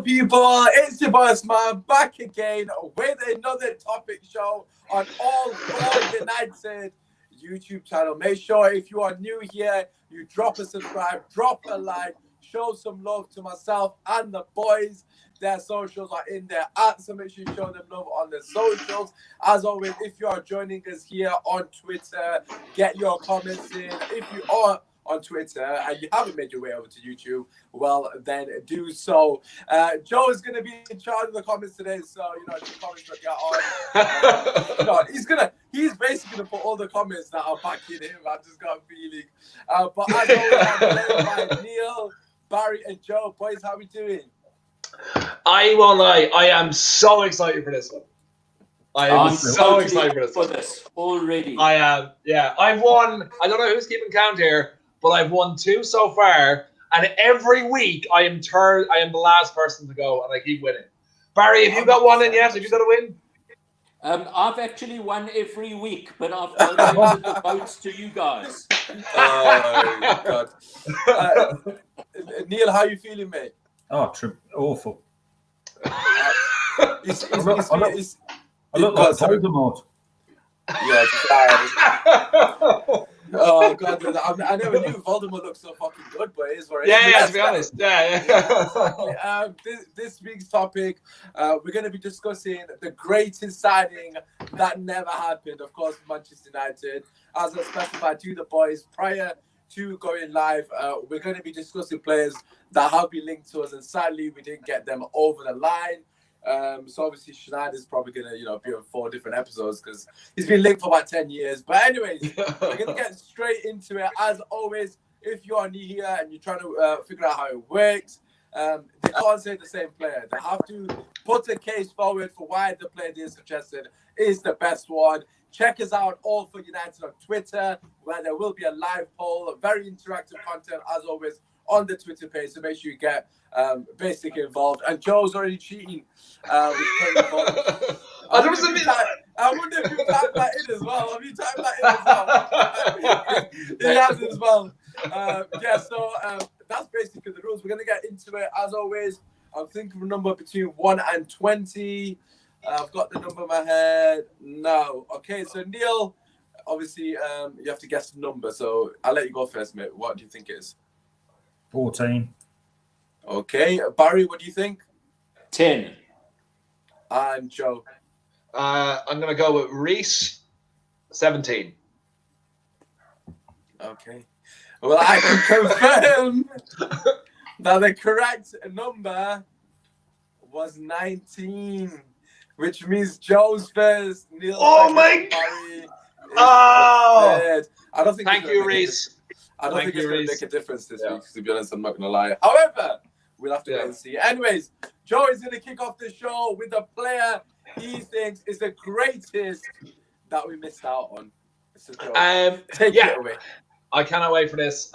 people, it's your boss man back again with another topic show on All For United YouTube channel. Make sure if you are new here, you drop a subscribe, drop a like, show some love to myself and the boys. Their socials are in there so make sure you show them love on the socials. As always, if you are joining us here on Twitter, get your comments in. If you are on Twitter and you haven't made your way over to YouTube, well, then do so. Joe is going to be in charge of the comments today, so, the comments that get on. He's basically going to put all the comments that are backing him. I've just got a feeling. But as always, I'm joined by Neil, Barry, and Joe. Boys, how are we doing? I won't lie, I am so excited for this one. I'm so excited for this already. I am, yeah. I've won, I don't know who's keeping count here, but I've won 2 so far, and every week I am the last person to go, and I keep winning. Barry, have you got one in yet? Have you got a win? I've actually won every week, but I've donated the votes to you guys. Oh, God. Neil, how are you feeling, mate? Oh, awful. I look like Voldemort. Yeah, oh God, I never knew Voldemort looked so fucking good, but it is what it is. Yeah, to be honest. Yeah. This week's topic, we're going to be discussing the greatest signing that never happened, of course, Manchester United. As I specified to the boys prior to going live, we're going to be discussing players that have been linked to us, and sadly, we didn't get them over the line. So obviously Schneider's probably gonna, be on 4 different episodes because he's been linked for about 10 years. But anyways, we're gonna get straight into it. As always, if you are new here and you're trying to figure out how it works, they can't say the same player. They have to put a case forward for why the player they suggested is the best one. Check us out, All For United on Twitter, where there will be a live poll, very interactive content as always on the Twitter page, so make sure you get basically involved. And Joe's already cheating. I wonder if you typed that in as well. Have you typed that in as well? He has as well. That's basically the rules. We're going to get into it. As always, I'm thinking of a number between 1 and 20. I've got the number in my head now. Okay, so Neil, obviously, you have to guess the number. So I'll let you go first, mate. What do you think it is? 14. Okay, Barry, what do you think? 10. And Joe? I'm going to go with Reece, 17. Okay. Well, I can confirm that the correct number was 19, which means Joe's first. Neil's my God! Oh! I don't think. Thank you, Reece. I don't think it's going to make a difference this week, to be honest. I'm not going to lie. However, we'll have to wait and see. Anyways, Joe is going to kick off the show with a player he thinks is the greatest that we missed out on. So take it away. I cannot wait for this.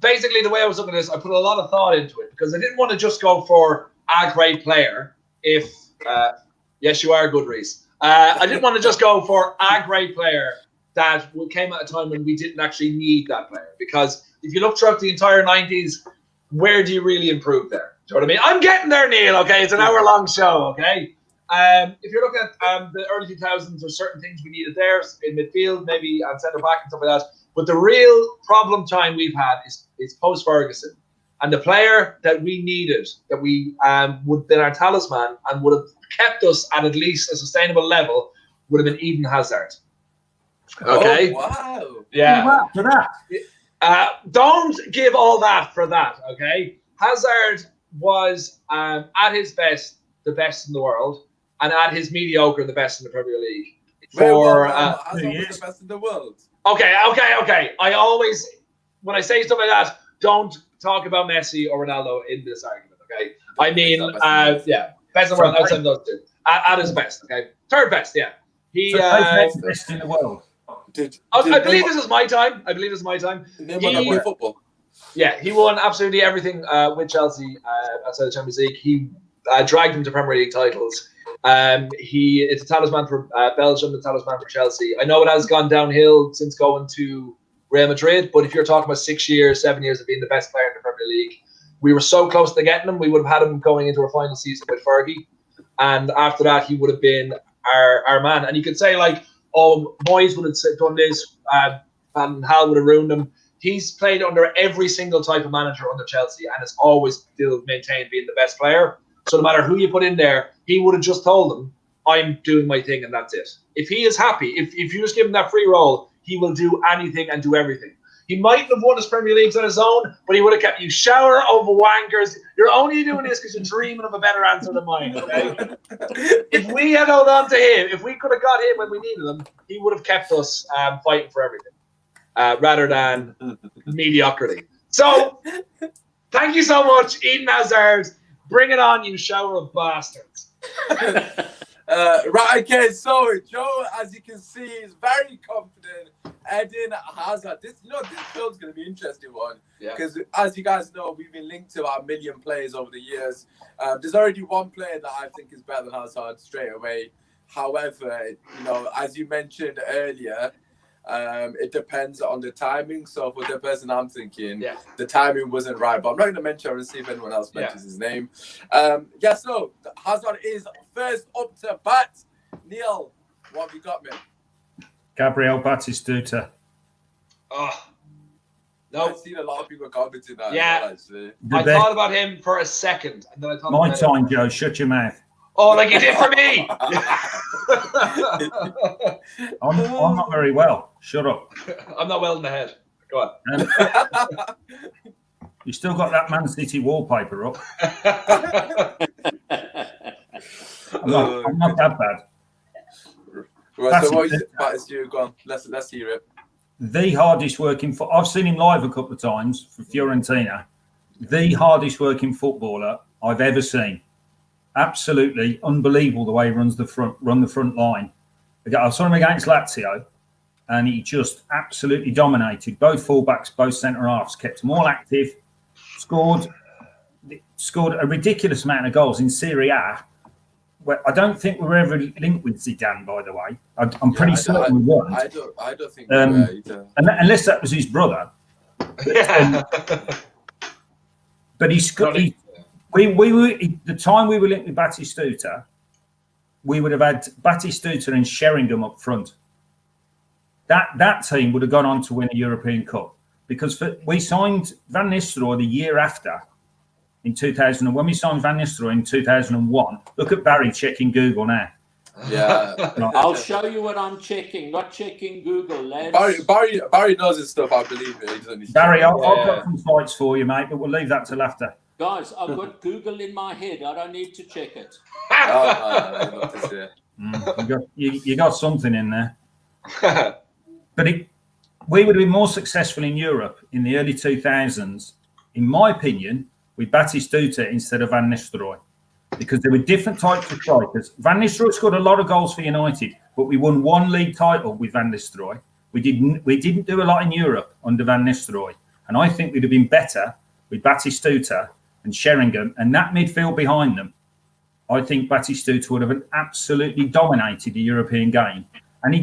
Basically, the way I was looking at this, I put a lot of thought into it because I didn't want to just go for a great player. Yes, you are good, Reece. I didn't want to just go for a great player that came at a time when we didn't actually need that player. Because if you look throughout the entire 90s, where do you really improve there? Do you know what I mean? I'm getting there, Neil, okay? It's an hour-long show, okay? If you're looking at the early 2000s, there's certain things we needed there in midfield, maybe and centre-back and stuff like that. But the real problem time we've had is post-Ferguson. And the player that we needed, that we would have been our talisman and would have kept us at least a sustainable level, would have been Eden Hazard. Okay. Oh, wow. Yeah. For that. Don't give all that for that. Okay. Hazard was at his best the best in the world, and at his mediocre the best in the Premier League. Hazard was the best in the world. Okay. I always, when I say stuff like that, don't talk about Messi or Ronaldo in this argument. Okay. I mean, best in the world outside of those two. At his best. Okay. Third best. Yeah. He best in the world. I believe this is my time. He won football. Yeah, he won absolutely everything with Chelsea outside the Champions League. He dragged them to Premier League titles. He is a talisman for Belgium, the talisman for Chelsea. I know it has gone downhill since going to Real Madrid, but if you're talking about 6 years, 7 years of being the best player in the Premier League, we were so close to getting him. We would have had him going into our final season with Fergie, and after that, he would have been our man. And you could say like, oh, Moyes would have done this, and Hal would have ruined him. He's played under every single type of manager under Chelsea, and has always still maintained being the best player. So no matter who you put in there, he would have just told them, I'm doing my thing and that's it. If he is happy, if you just give him that free role, he will do anything and do everything. He mightn't have won his Premier Leagues on his own, but he would have kept you shower over wankers. You're only doing this because you're dreaming of a better answer than mine. Okay? If we had held on to him, if we could have got him when we needed him, he would have kept us fighting for everything rather than mediocrity. So, thank you so much, Eden Hazard. Bring it on, you shower of bastards. Right, okay, so Joe, as you can see, is very confident. Eden Hazard. This film's going to be an interesting one. Because as you guys know, we've been linked to about 1 million players over the years. There's already one player that I think is better than Hazard straight away. However, as you mentioned earlier, it depends on the timing. So for the person I'm thinking, the timing wasn't right. But I'm not going to mention or see if anyone else mentions his name. So Hazard is first up to bat. Neil, what have you got, man? Gabriel Batistuta. Oh, no. I've seen a lot of people commenting that. Yeah, actually. I thought about him for a second, and then I thought. My time, Joe. Shut your mouth. Oh, like you did for me. I'm not very well. Shut up. I'm not well in the head. Go on. You still got that Man City wallpaper up. I'm not that bad. Right, so what is you? Go on. Let's hear it. The hardest working I've seen him live a couple of times for Fiorentina. The hardest working footballer I've ever seen. Absolutely unbelievable the way he run the front line. I saw him against Lazio, and he just absolutely dominated both fullbacks, both centre halves, kept them all active, scored a ridiculous amount of goals in Serie A. Well, I don't think we were ever linked with Zidane, by the way. I'm pretty certain we weren't. I don't think we were either. Unless that was his brother. But we were the time we were linked with Batistuta, we would have had Batistuta and Sheringham up front. That team would have gone on to win a European Cup because we signed Van Nistelrooy the year after. In 2000, when we signed Van Nistelrooy in 2001, look at Barry checking Google now. Yeah, I'll show you what I'm checking. Not checking Google, lads. Barry knows his stuff. I believe it. Barry, I've got some sites for you, mate, but we'll leave that till after. Guys, I've got Google in my head. I don't need to check it. You got something in there. But we would have been more successful in Europe in the early 2000s, in my opinion, with Batistuta instead of Van Nistelrooy, because there were different types of strikers. Van Nistelrooy scored a lot of goals for United, but we won one league title with Van Nistelrooy. We didn't do a lot in Europe under Van Nistelrooy, and I think we'd have been better with Batistuta and Sheringham and that midfield behind them. I think Batistuta would have absolutely dominated the European game, and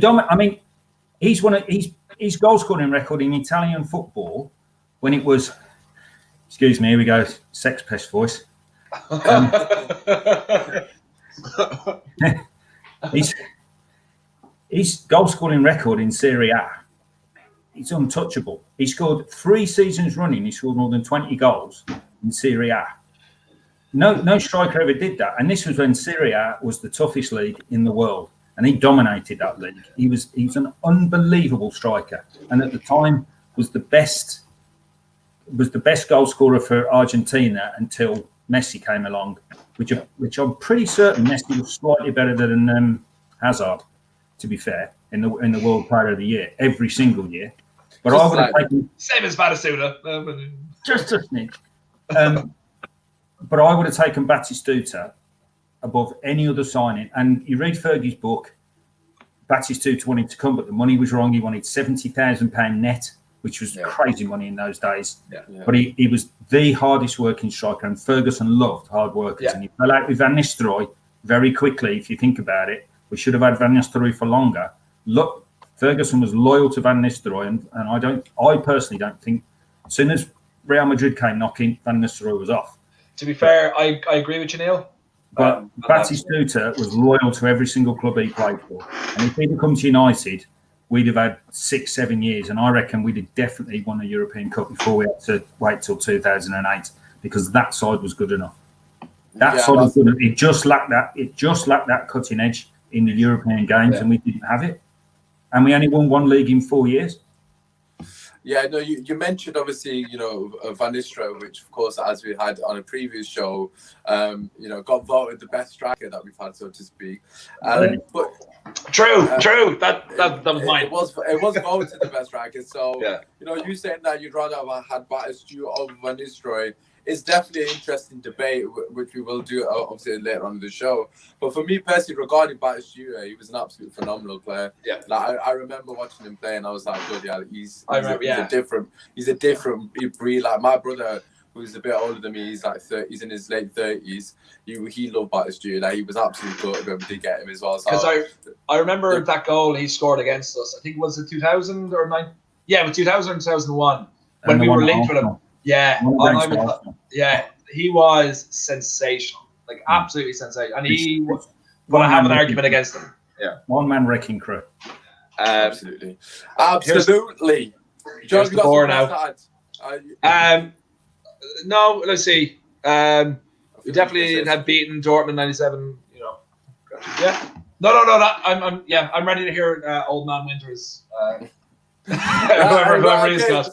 his goal scoring record in Italian football when it was. Excuse me, here we go. Sex pest voice. His goal scoring record in Serie A, it's untouchable. He scored 3 seasons running. He scored more than 20 goals in Serie A. No striker ever did that. And this was when Serie A was the toughest league in the world. And he dominated that league. He was an unbelievable striker. And at the time was the best goal scorer for Argentina until Messi came along, which I'm pretty certain Messi was slightly better than Hazard, to be fair, in the World Player of the Year every single year. But I would have taken same as Batistuta. Just a snitch. But I would have taken Batistuta above any other signing. And you read Fergie's book, Batistuta wanted to come, but the money was wrong. He wanted £70,000 net, which was crazy money in those days. Yeah. But he was the hardest working striker, and Ferguson loved hard workers. And he fell out with Van Nistelrooy very quickly, if you think about it. We should have had Van Nistelrooy for longer. Look, Ferguson was loyal to Van Nistelrooy, and I personally don't think, as soon as Real Madrid came knocking, Van Nistelrooy was off. To be fair, I agree with you, Neil. But Batistuta was loyal to every single club he played for. And if he'd have come to United, we'd have had 6-7 years. And I reckon we'd have definitely won a European Cup before we had to wait till 2008, because that side was good enough. That side was good enough. It just lacked that cutting edge in the European games, and we didn't have it. And we only won one league in 4 years. Yeah, no, you mentioned obviously, Van Nistelrooy, which of course, as we had on a previous show, got voted the best striker that we've had, so to speak. But true. That was mine. It was voted the best striker. So you saying that you'd rather have had Batistuta over Van Nistelrooy. It's definitely an interesting debate, which we will do obviously later on in the show. But for me personally, regarding Batistuta, he was an absolute phenomenal player. Yeah. Like I remember watching him play, and I was like, "Good, yeah, he's a different breed." Like my brother, who's a bit older than me, he's like he's in his late 30s. He loved Batistuta. Like he was absolutely good when we did get him as well. Because I remember that goal he scored against us. I think it was it 2000 or 9. Yeah, it was 2000 and 2001 when we were linked with him. Yeah, he was sensational, like absolutely sensational, and he would have an argument against him. Yeah, one-man wrecking crew. Absolutely. Here's the board now. No, let's see. We definitely had beaten Dortmund 97. Yeah. No. I'm ready to hear Old Man Winters. Whoever he's got.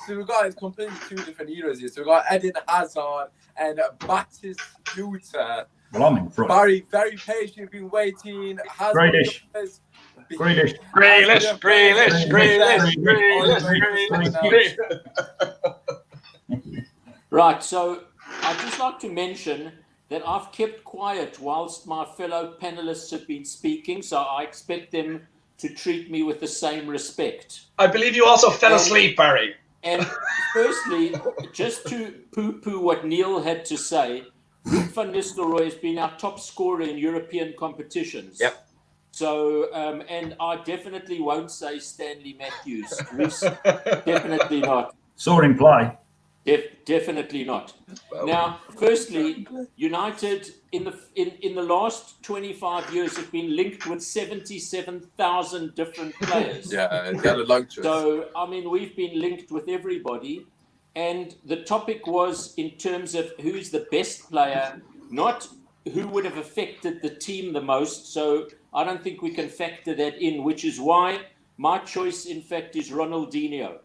So we've got completely two different eras here. So we've got Eden Hazard and Batistuta. Well, I'm in front. Very, very patient, been waiting. Grealish. Right, so I'd just like to mention that I've kept quiet whilst my fellow panelists have been speaking, so I expect them to treat me with the same respect. I believe you also fell asleep, Barry. And firstly, just to poo-poo what Neil had to say, Ruud van Nistelrooy has been our top scorer in European competitions. Yep. So, and I definitely won't say Stanley Matthews. Definitely not. Saw him play. Definitely not. Now, firstly, United in the last 25 years have been linked with 77,000 different players. Yeah, they had a long choice. So, I mean, we've been linked with everybody. And the topic was in terms of who's the best player, not who would have affected the team the most. So I don't think we can factor that in, which is why my choice, in fact, is Ronaldinho.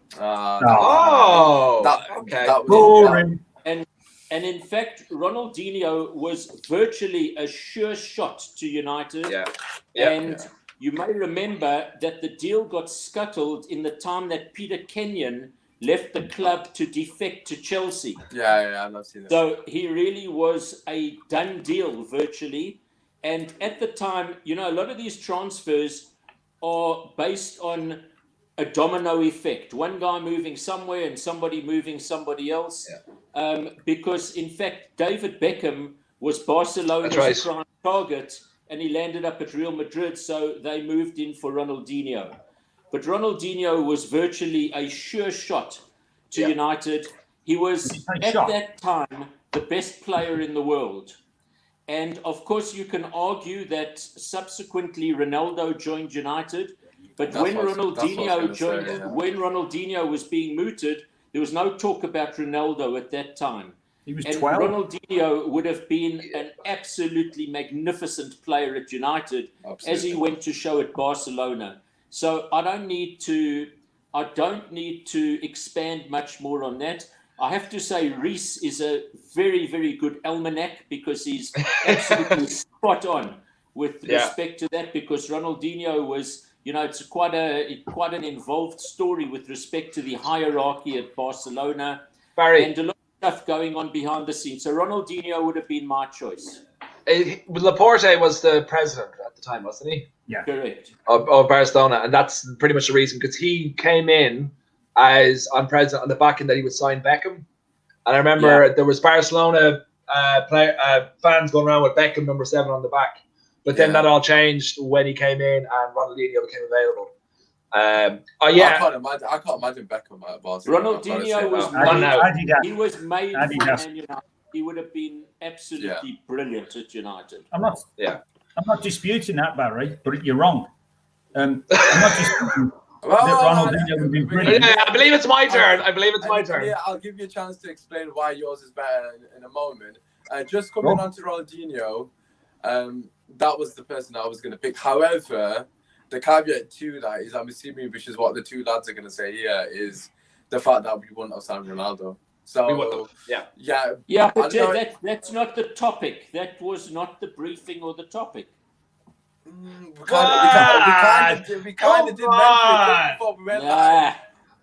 Okay. That was Boring. And in fact, Ronaldinho was virtually a sure shot to United. You may remember that the deal got scuttled in the time that Peter Kenyon left the club to defect to Chelsea. Yeah, I've seen it. So he really was a done deal virtually. And at the time, a lot of these transfers are based on a domino effect. One guy moving somewhere and somebody moving somebody else. Yeah. Because, in fact, David Beckham was Barcelona's prime target, and he landed up at Real Madrid, so they moved in for Ronaldinho. But Ronaldinho was virtually a sure shot to United. He was, at that time, the best player in the world. And, of course, you can argue that subsequently Ronaldo joined United. But when Ronaldinho was being mooted, there was no talk about Ronaldo at that time. He was 12. Ronaldinho would have been an absolutely magnificent player at United as he went to show at Barcelona. So I don't need to expand much more on that. I have to say Reece is a very, very good almanac because he's absolutely spot on with respect to that, because Ronaldinho was, it's quite an involved story with respect to the hierarchy at Barcelona. Barry. And a lot of stuff going on behind the scenes. So Ronaldinho would have been my choice. Laporte was the president at the time, wasn't he? Yeah. Correct. Of Barcelona. And that's pretty much the reason, because he came in as president on the back end that he would sign Beckham. And I remember there was Barcelona fans going around with Beckham number 7 on the back. But then that all changed when he came in and Ronaldinho became available. Yeah, I can't imagine Beckham at Barcelona. Ronaldinho was he was made for Man United. He would have been absolutely brilliant at United. I'm not disputing that, Barry, but you're wrong. I'm not disputing that Ronaldinho would have been brilliant. Yeah, I believe it's my turn. Yeah, I'll give you a chance to explain why yours is better in a moment. Just coming on to Ronaldinho, that was the person I was going to pick. However, the caveat to that is, I'm assuming, which is what the two lads are going to say here, is the fact that we wouldn't have signed Ronaldo. So, but that's not the topic. That was not the briefing or the topic. We kind of did mention it before we went live.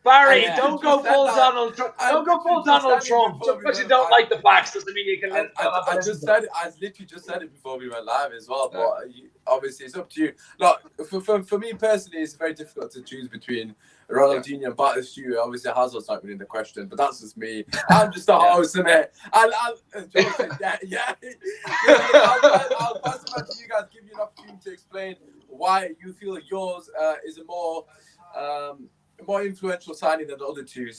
Barry, don't go full Donald Trump. Don't go full Donald Trump. Just because you don't like the facts doesn't mean you can live. I literally just said it before we went live as well. But obviously, it's up to you. Look, for me personally, it's very difficult to choose between Ronaldinho and Batistuta. Obviously, Hazard's not within the question, but that's just me. I'm just a host, innit? I'll pass it back to you guys. Give you an opportunity to explain why you feel yours is a more influential signing than the other two.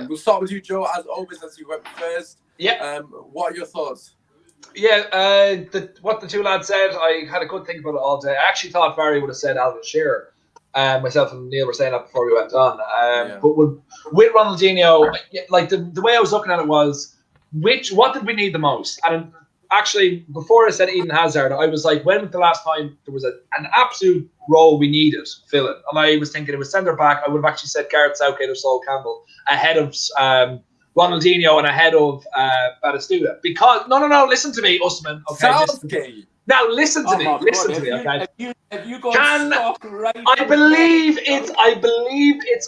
We'll start with you, Joe, as always, as you went first. Yeah. What are your thoughts? Yeah, what the two lads said, I had a good think about it all day. I actually thought Barry would have said Alan Shearer. Myself and Neil were saying that before we went on. But with Ronaldinho, like the way I was looking at it was, what did we need the most? And actually, before I said Eden Hazard, I was like, when was the last time there was an absolute role we needed filling? And I was thinking it was centre back. I would have actually said Gareth Southgate or Sol Campbell ahead of Ronaldinho and ahead of Batistuta. Because no, listen to me, Usman. Okay, Southgate. Now listen to me. Listen to me. Okay. Have you got stock right? I believe it's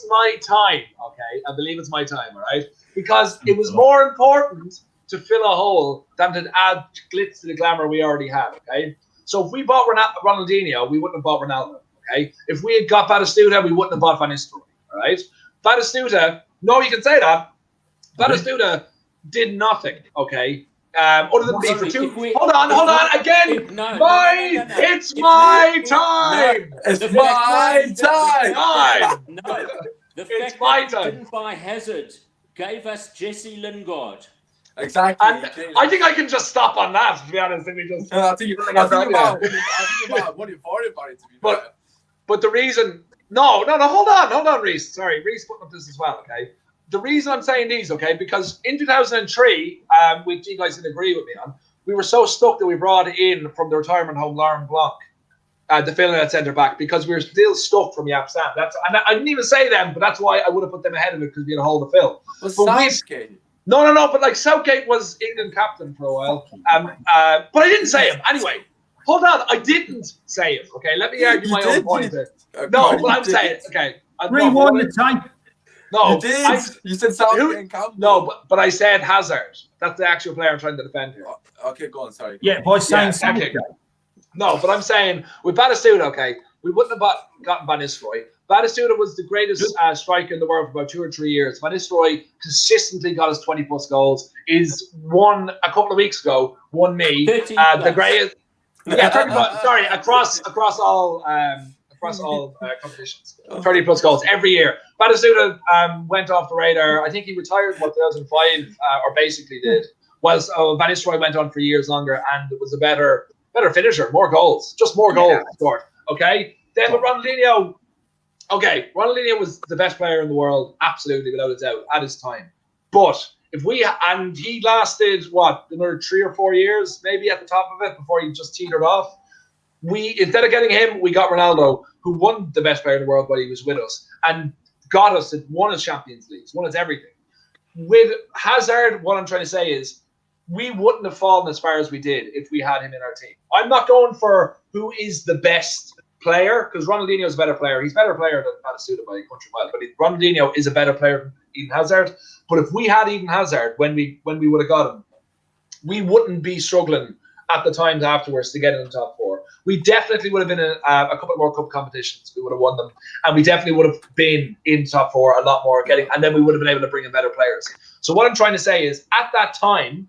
my time. Okay, I believe it's my time. All right, because it was more important to fill a hole than to add glitz to the glamour we already had. Okay, so if we bought Ronaldinho, we wouldn't have bought Ronaldo. Okay, if we had got Batistuta, we wouldn't have bought Van Nistelrooy. All right, Batistuta. No, you can say that. Batistuta did nothing. Okay. Other than me for two. Hold on. Again, it's my time. It's my time. No, the fact that we didn't buy Hazard gave us Jesse Lingard. Exactly. And I think I can just stop on that. To be honest, I think about what for it, to be fair. But the reason, no, hold on, Reese. Sorry, Reese putting up this as well. Okay. The reason I'm saying these, okay, because in 2003, which you guys can agree with me on, we were so stuck that we brought in from the retirement home Lauren Block, the filling at centre back, because we were still stuck from Yap Stam. And I didn't even say them, but that's why I would have put them ahead of it, because we had a hole to fill. Southgate. No, but like Southgate was England captain for a while, but I didn't say him. Anyway, hold on, I didn't say him. Okay, let me argue my own point. No, but I'm saying okay. Rewind the time. No, you did. You said Southgate and Campbell. No, but I said Hazard. That's the actual player I'm trying to defend here. Okay, go on. Sorry. Yeah, by saying Southgate. No, but I'm saying with Batistuta, okay, we wouldn't have gotten Van Nistelrooy. Batistuta was the greatest striker in the world for about 2 or 3 years. Van Nistelrooy consistently got us 20+ goals. Won a couple of weeks ago. Won me the greatest. Yeah, sorry, across all competitions, 30+ goals every year. Batistuta went off the radar. I think he retired in 2005, or basically did. Whilst Van Nistelrooy went on for years longer and was a better finisher, more goals, just more goals scored. Okay, then with Ronaldinho. Okay, Ronaldinho was the best player in the world, absolutely, without a doubt, at his time. But he lasted another 3 or 4 years, maybe at the top of it, before he just teetered off. Instead of getting him, we got Ronaldo, who won the best player in the world while he was with us, and got us, won us Champions Leagues, won us everything. With Hazard, what I'm trying to say is, we wouldn't have fallen as far as we did if we had him in our team. I'm not going for who is the best player, because Ronaldinho is a better player. He's a better player than Batistuta by a country mile, but Ronaldinho is a better player than Eden Hazard. But if we had Eden Hazard when we would have got him, we wouldn't be struggling at the times afterwards to get in the top 4. We definitely would have been in a couple more cup competitions. We would have won them, and we definitely would have been in top 4 a lot more, and then we would have been able to bring in better players. So what I'm trying to say is, at that time,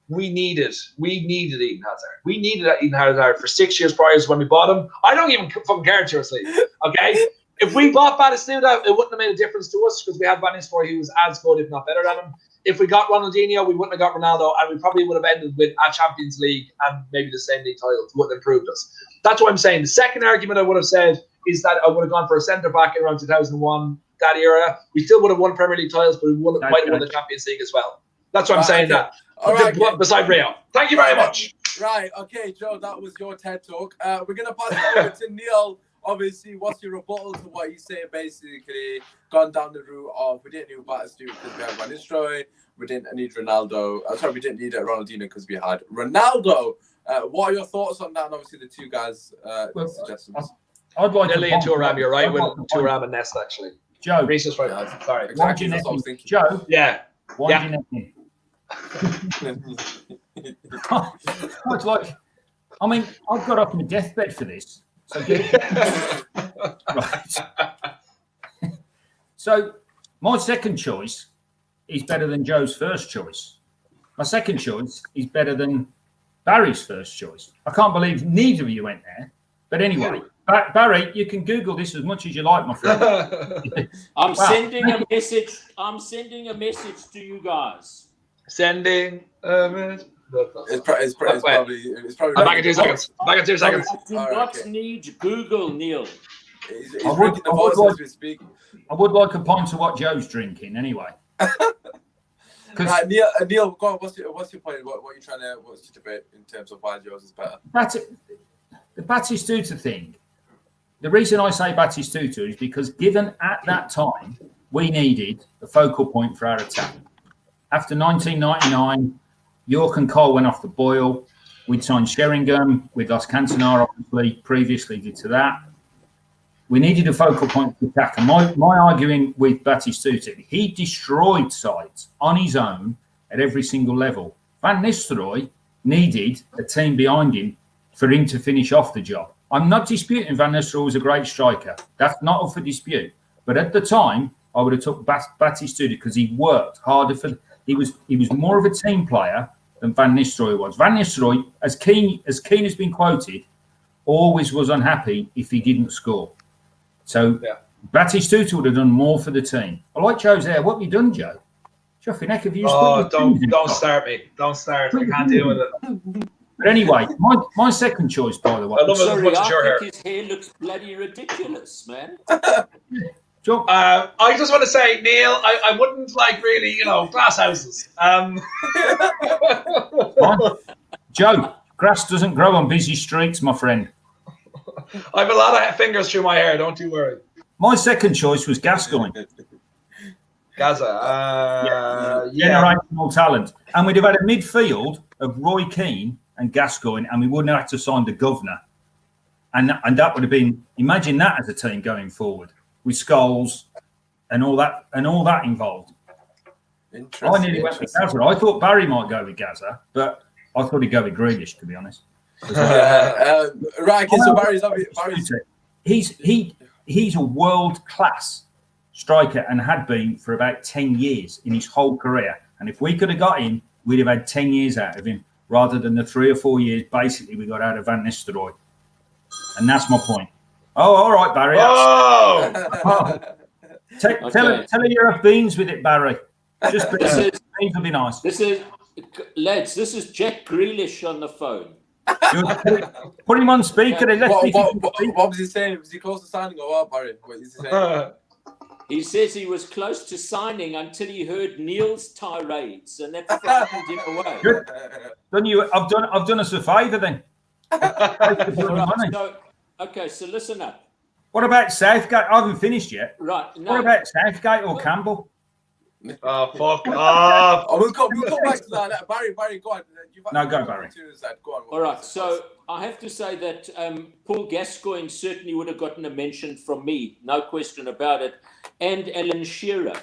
we needed Eden Hazard. We needed Eden Hazard for 6 years prior to when we bought him. I don't even fucking care, seriously. Okay, If we bought Batistuta, it wouldn't have made a difference to us because we had Van Nistelrooy, who was as good, if not better than him. If we got Ronaldinho, we wouldn't have got Ronaldo, and we probably would have ended with a Champions League and maybe the same league title. It wouldn't have improved us. That's what I'm saying. The second argument I would have said is that I would have gone for a centre-back in around 2001, that era. We still would have won Premier League titles, but we might have won the Champions League as well. That's what I'm saying. Okay. That. All right, okay. Beside Rio. Thank you very much. Right, okay, Joe, that was your TED Talk. We're going to pass it over to Neil. Obviously, what's your rebuttal to what he's saying? Basically, gone down the route of we didn't need Batistuta because we had Van Nistelrooy. We didn't need Ronaldo. We didn't need Ronaldinho because we had Ronaldo. What are your thoughts on that? And obviously, the two guys' suggestions. I'd like Lily and Thuram, you're right. With Thuram and Nesta, actually. Joe. Reece is right. Sorry. Exactly. That's what I was thinking. Joe. Yeah. Why do you It's like, I mean, I've got off my deathbed for this. So right. So my second choice is better than Joe's first choice. My second choice is better than Barry's first choice. I can't believe neither of you went there. But anyway, Barry, you can Google this as much as you like, my friend. I'm sending a message. I'm sending a message to you guys. Sending a message. It's probably back in 2 seconds. Back in 2 seconds. I do not need Google, Neil. He's drinking the voice as we speak. I would like a pint of what Joe's drinking anyway. Right, Neil, go on, what's your point? What are you trying to? What's the debate in terms of why Joe's is better? The Batistuta thing. The reason I say Batistuta is because given at that time we needed a focal point for our attack. After 1999, York and Cole went off the boil. We'd signed Sheringham. We'd lost Cantona, obviously, previously due to that. We needed a focal point to attack. And my arguing with Batistuta, he destroyed sides on his own at every single level. Van Nistelrooy needed a team behind him for him to finish off the job. I'm not disputing Van Nistelrooy was a great striker. That's not up for dispute. But at the time, I would have took Batistuta because he worked harder for. He was more of a team player than Van Nistelrooy was. Van Nistelrooy, as Keane has been quoted, always was unhappy if he didn't score. So Batistuta would have done more for the team. I like Joe's there. What have you done, Joe? Chuffy neck, have you? Don't start me. Don't start. I can't deal with it. But anyway, my second choice, by the way. I love it as much as your hair. His hair looks bloody ridiculous, man. I just want to say, Neil, I wouldn't like really, glass houses. Joe, grass doesn't grow on busy streets, my friend. I have a lot of fingers through my hair, don't you worry. My second choice was Gascoigne. Generational talent. And we'd have had a midfield of Roy Keane and Gascoigne, and we wouldn't have had to sign the governor. And that would have been, imagine that as a team going forward, with Scholes and all that involved. I nearly went with Gaza. I thought Barry might go with Gaza, but I thought he'd go with Grealish, to be honest. Right, okay, so Barry's he's a world-class striker and had been for about 10 years in his whole career. And if we could have got him, we'd have had 10 years out of him rather than the 3 or 4 years basically we got out of Van Nistelrooy. And that's my point. Oh, all right, Barry. Tell her you have beans with it, Barry. Just beans would be nice. This is Jack Grealish on the phone. Put him on speaker. What was he saying? Was he close to signing or what, Barry? What is he saying? He says he was close to signing until he heard Neil's tirades, and that frightened him away. I've done us a favour then. So listen up. What about Southgate? I haven't finished yet. Right. No. What about Southgate or Campbell? Oh, fuck off. We'll go back to that. Barry, go on. Go, Barry. Go on. All right. So I have to say that Paul Gascoigne certainly would have gotten a mention from me, no question about it, and Alan Shearer.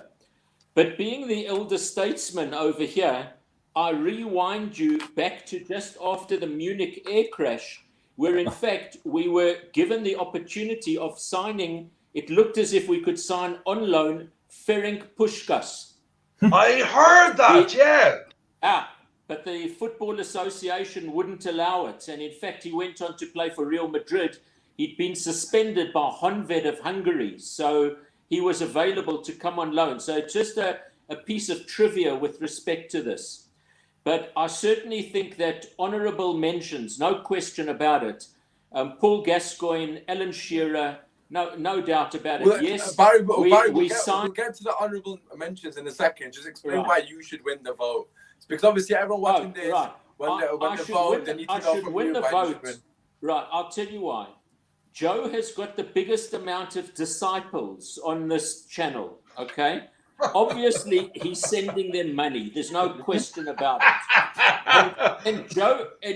But being the elder statesman over here, I rewind you back to just after the Munich air crash, where in fact we were given the opportunity of signing. It looked as if we could sign on loan Ferenc Puskás. I heard that, But the Football Association wouldn't allow it. And in fact, he went on to play for Real Madrid. he'd been suspended by Honved of Hungary, so he was available to come on loan. So just a piece of trivia with respect to this. But I certainly think that honourable mentions, no question about it. Paul Gascoigne, Alan Shearer, no doubt about it. Yes, Barry, we we'll signed. get to the honourable mentions in a second. Just explain Right. why you should win the vote. It's because obviously everyone watching this, Right. when they vote, they need to know from you why you should win. Right, I'll tell you why. Joe has got the biggest amount of disciples on this channel, okay? Obviously, he's sending them money. There's no question about it. And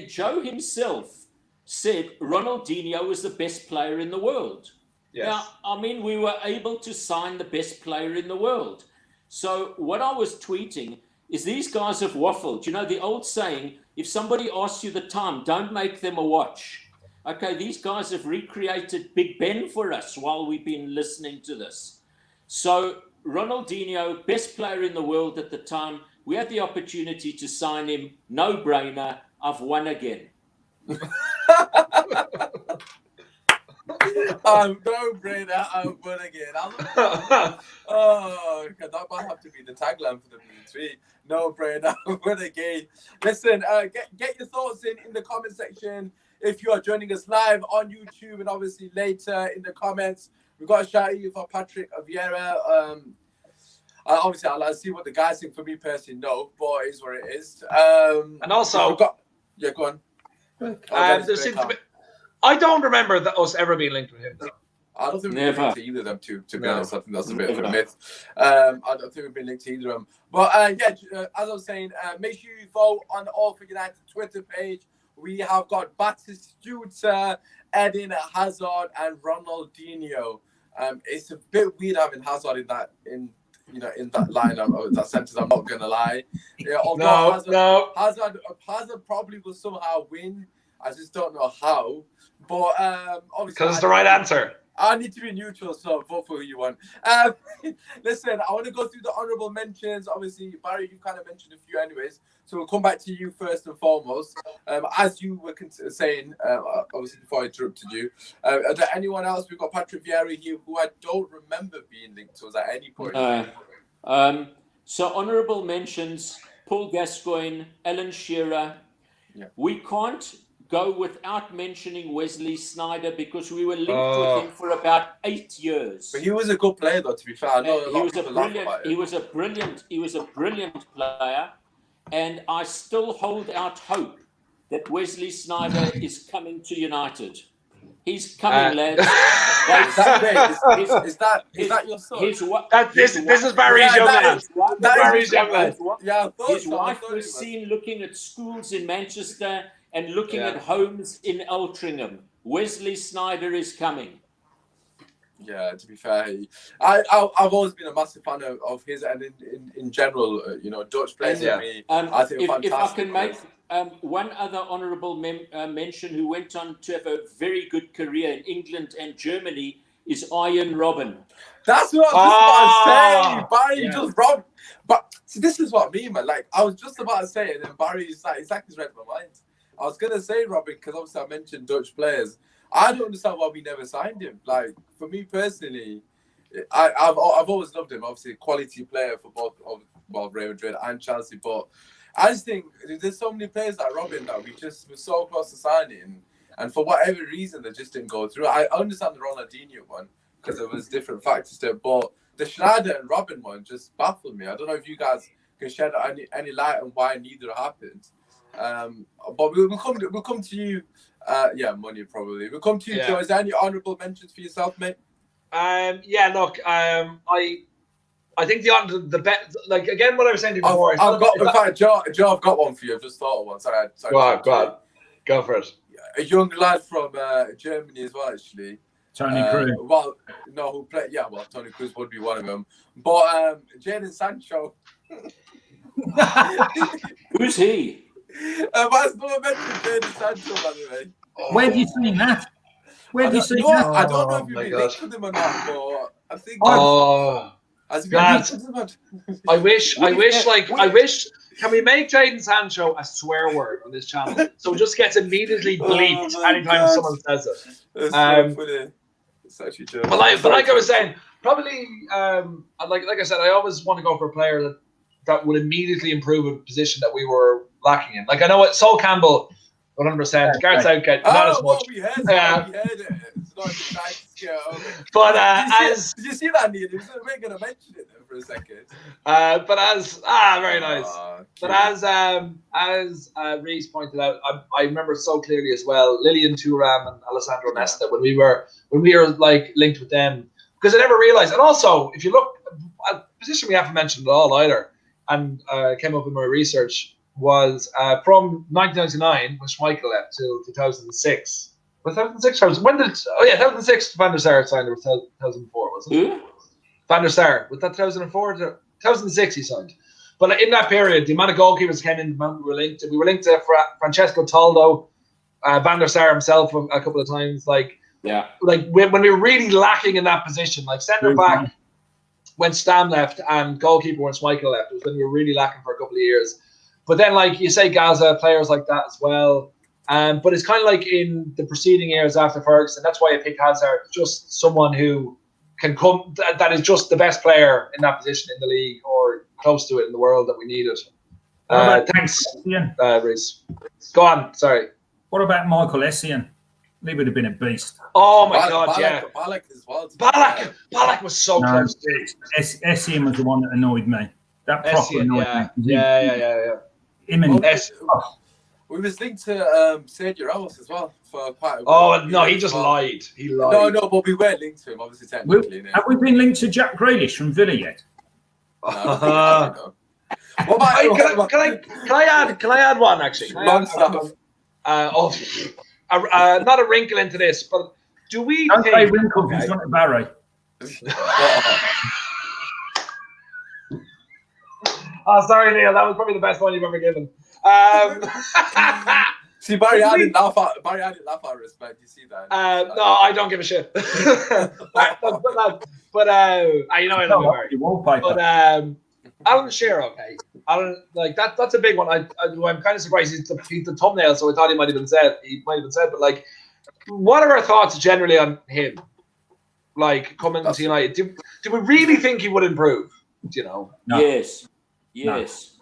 Joe himself said Ronaldinho was the best player in the world. Yes. Now, I mean, we were able to sign the best player in the world. So what I was tweeting is these guys have waffled. You know, the old saying, if somebody asks you the time, don't make them a watch. Okay, these guys have recreated Big Ben for us while we've been listening to this. So Ronaldinho, best player in the world at the time, we had the opportunity to sign him. No brainer. I've won again. No brainer. I'm won again. Oh, that might have to be the tagline for the B3. No brainer. I'm won again. Listen, get your thoughts in the comment section. If you are joining us live on YouTube and obviously later in the comments, we've got a shout out for Patrick Vieira. Obviously, I'll see what the guys think. For me personally, no, but it is what it is. And also, go on. I don't remember us ever being linked with him. I don't think we've been linked to either of them, to be honest. I think that's a bit of a myth. I don't think we've been linked to either of them. But as I was saying, make sure you vote on the All for United Twitter page. We have got Batistuta, Eden Hazard, and Ronaldinho. It's a bit weird having Hazard in that lineup, that sentence. I'm not gonna lie. Yeah, Hazard probably will somehow win. I just don't know how. But obviously, because it's the right answer. I need to be neutral, so vote for who you want. Listen, I want to go through the honourable mentions. Obviously, Barry, you kind of mentioned a few anyways. So we'll come back to you first and foremost. As you were saying, obviously, before I interrupted you, are there anyone else? We've got Patrick Vieira here, who I don't remember being linked to us at any point. So honourable mentions, Paul Gascoigne, Alan Shearer. Yeah. We can't go without mentioning Wesley Sneijder because we were linked with him for about 8 years. But he was a good player, though. To be fair, I know he was a brilliant player, and I still hold out hope that Wesley Sneijder is coming to United. He's coming, lads. Is that your son? This is Barry's young lad. Barry's young lad. Yeah, his wife was seen looking at schools in Manchester and looking at homes in Altrincham. Wesley Sneijder is coming. Yeah, to be fair, I've always been a massive fan of his, and in general, Dutch players for me. I think fantastic. If I can make one other honourable mention, who went on to have a very good career in England and Germany, is Arjen Robben. That's what I was just about to say. Barry just robbed. But see, this is what I mean, man. Like, I was just about to say it, and then Barry's like, exactly read my mind. I was gonna say Robben because obviously I mentioned Dutch players. I don't understand why we never signed him. Like, for me personally, I've always loved him. Obviously, a quality player for both Real Madrid and Chelsea. But I just think there's so many players like Robben that we just were so close to signing, and for whatever reason, they just didn't go through. I understand the Ronaldinho one because there was different factors to it, but the Sneijder and Robben one just baffled me. I don't know if you guys can shed any light on why neither happened. But we'll come to you. Money probably. We'll come to you, Joe. Is there any honourable mentions for yourself, mate? Look, I think the bet, like again, what I was saying to you before. Joe, I've got one for you. I've just thought of one. Sorry. Go on for it. A young lad from Germany as well, actually. Tony Kroos. Who played? Yeah, Tony Kroos would be one of them. But Jadon Sancho. Who's he? That's not mentioned Jadon Sancho, by the way. Where have you seen that? Where have you seen that? I don't know if you've been linked with him or not, but I think. As if Lads, you- I wish. Can we make Jadon Sancho a swear word on this channel? So it just gets immediately bleeped Oh my anytime God. someone says it. It's Um, so funny. It's actually true. But like I was saying, probably like I said, I always want to go for a player that would immediately improve a position that we were lacking in. Like I know what Sol Campbell, 100%. Gareth Southgate, not as much. We heard it. It's not exciting to get over. But Did you see that, Neil? We're going to mention it there for a second. Very nice. But as Reese pointed out, I remember so clearly as well, Lilian Thuram and Alessandro Nesta when we were like linked with them, because I never realized. And also, if you look, a position we haven't mentioned at all either, and came up in my research, was from 1999 when Schmeichel left till 2006. Was 2006? When did? 2006. Van der Sar signed, or 2004? Was it? Who? Van der Sar. Was that 2004? 2006 he signed. But in that period, the amount of goalkeepers came in, we were linked to Francesco Toldo, Van der Sar himself a couple of times. Like when we were really lacking in that position, like centre back when Stam left and goalkeeper when Schmeichel left, it was when we were really lacking for a couple of years. But then, like you say, Gaza, players like that as well. But it's kind of like in the preceding years after Ferguson. That's why I pick Hazard, just someone who can come, that is just the best player in that position in the league or close to it in the world that we needed. Thanks, Reece. Go on, sorry. What about Michael Essien? He would have been a beast. Oh my God, yeah. Ballack as well. Ballack was so close. Essien was the one that annoyed me. That proper annoyed me. Yeah. Him and we was linked to Sergio Ramos as well for quite a while. Oh no, he just lied. He lied. No, but we weren't linked to him, obviously technically. Have we been linked to Jack Grealish from Villa yet? No, Can I add one actually? Long stuff. Not a wrinkle into this, but do we? Don't say wrinkle in front of Barry. Oh, sorry, Neil. That was probably the best one you've ever given. See, Barry, I didn't laugh at respect. You see that? No, I don't give a shit. but you know I love Barry. But Alan Shearer, okay. Alan, like that's a big one. I'm kind of surprised he's the thumbnail, so I thought he might have been said. But like, what are our thoughts generally on him? Like coming to United, do we really think he would improve? Do you know? No. Yes.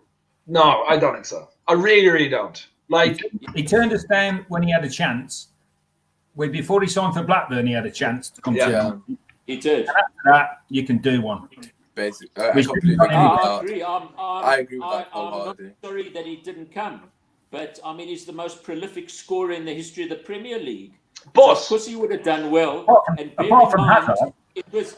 No, I don't think so. I really don't. Like he turned us down when he had a chance. Before he signed for Blackburn, he had a chance to come to. He did. And after that, you can do one. Basically, I completely agree. I agree with that. I'm not sorry that he didn't come, but I mean, he's the most prolific scorer in the history of the Premier League. But of course, he would have done well. Apart from Hazard. It was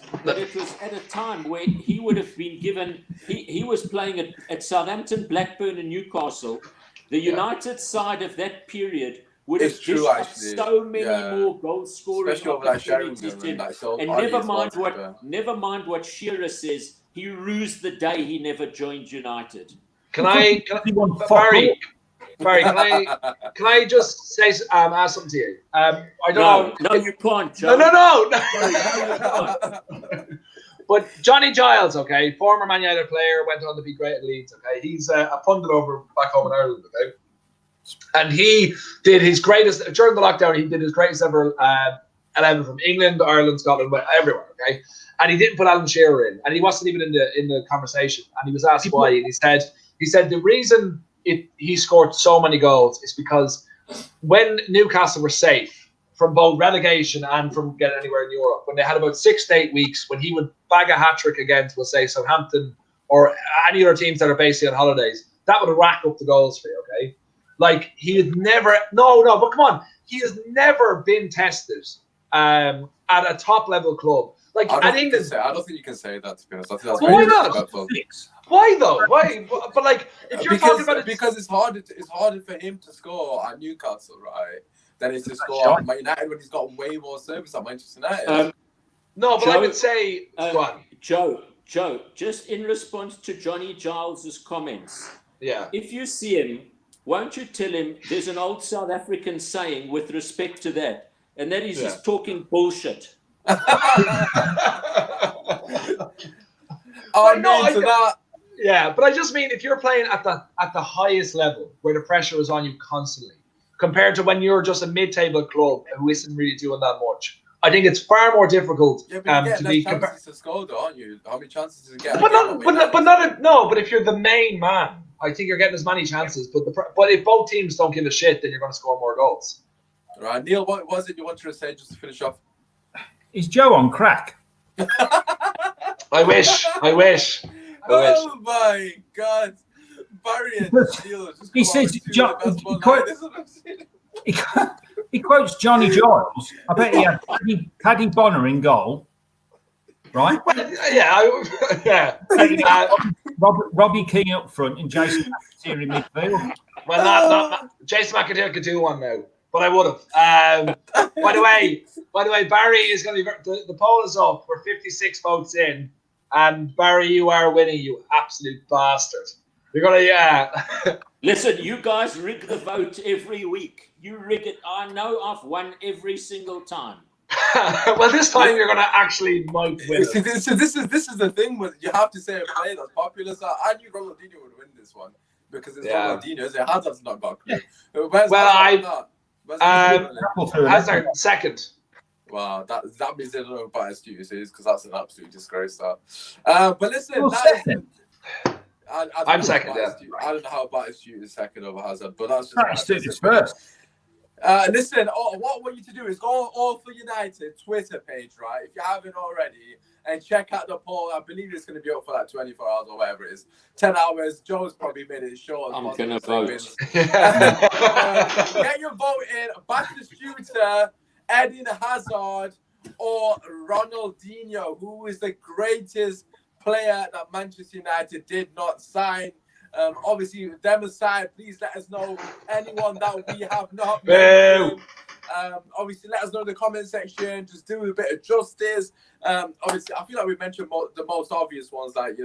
at a time where he would have been given. He was playing at Southampton, Blackburn, and Newcastle. The United side of that period would have so many more goal scoring opportunities. And never mind what Shearer says. He rused the day he never joined United. Barry, can I just say ask something to you? I don't know. No, you can't, Joe. No. But Johnny Giles, okay, former Man United player, went on to be great at Leeds, okay? He's a pundit over back home in Ireland, okay? And he did his greatest, during the lockdown, he did his greatest ever 11 from England, Ireland, Scotland, everywhere, okay? And he didn't put Alan Shearer in, and he wasn't even in the conversation. And he was asked why, and he said the reason he scored so many goals is because when Newcastle were safe from both relegation and from getting anywhere in Europe, when they had about 6 to 8 weeks, when he would bag a hat-trick against, we'll say, Southampton or any other teams that are basically on holidays, that would rack up the goals for you, okay? Like, he had never... No, but come on. He has never been tested at a top-level club. Like, I don't think you can say that, to be honest. I think that's why not? Why though? Why? But like, if you're talking about it, because it's harder for him to score at Newcastle, right? Than it's to score at Man United when he's got way more service at Manchester United. No, but Joe, I would say, go on. Joe, just in response to Johnny Giles's comments, if you see him, won't you tell him there's an old South African saying with respect to that, and that is he's talking bullshit. I no, mean, to that. Yeah, but I just mean if you're playing at the highest level where the pressure is on you constantly, compared to when you're just a mid-table club who isn't really doing that much, I think it's far more difficult Yeah, but you get to less be chances to score, though, aren't you? How many chances do you get? But if you're the main man, I think you're getting as many chances. But if both teams don't give a shit, then you're going to score more goals. Right, Neil, what was it you wanted to say just to finish off? Is Joe on crack? I wish. Oh my God, Barry and Neil just He says he quotes Johnny Giles. I bet he had Paddy Bonner in goal, right? Yeah. Robbie King up front and Jason McAteer in midfield. Well, not Jason McAteer could do one now, but I would have. By the way, Barry is going to be. The poll is up. We're 56 votes in, and Barry, you are winning. You absolute bastard. You're gonna, Listen, you guys rig the vote every week. You rig it. I know I've won every single time. Well, this time you're gonna actually might win. So this is the thing with you have to say a play that's popular. So I knew Ronaldinho would win this one because it's Ronaldinho. So Hazard's not got a clue. Hazard second. Wow, that means they don't know about Astute is because that's an absolute disgrace. But listen, I'm second. Yeah. I don't know how Astute is second over Hazard, but that's just Astute first. Listen, what I want you to do is go All for United Twitter page, right? If you haven't already, and check out the poll. I believe it's going to be up for like 24 hours or whatever it is. 10 hours. Joe's probably made it short. I'm going to vote. Get your vote in. Batistuta, Eden Hazard, or Ronaldinho, who is the greatest player that Manchester United did not sign. Obviously, them aside, please let us know anyone that we have not mentioned. Obviously, let us know in the comment section. Just do a bit of justice. Obviously, I feel like we mentioned the most obvious ones, like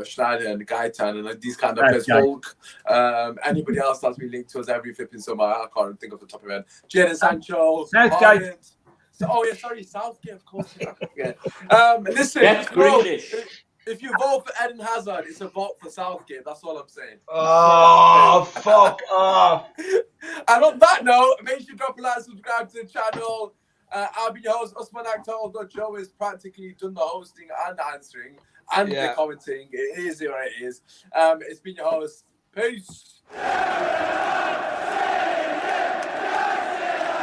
Schneider and Gaetan and these kind of players. Hulk. Anybody else that's been linked to us every flipping summer, I can't think of the top of my head. Jadon Sancho, Southgate. Southgate, of course. Listen, That's Grealish. if you vote for Eden Hazard, it's a vote for Southgate. That's all I'm saying. Oh, fuck off. And on that note, make sure you drop a like, subscribe to the channel. I'll be your host, Usman Akhtar, although Joe has practically done the hosting and the answering and the commenting. It is what it is. It's been your host. Peace.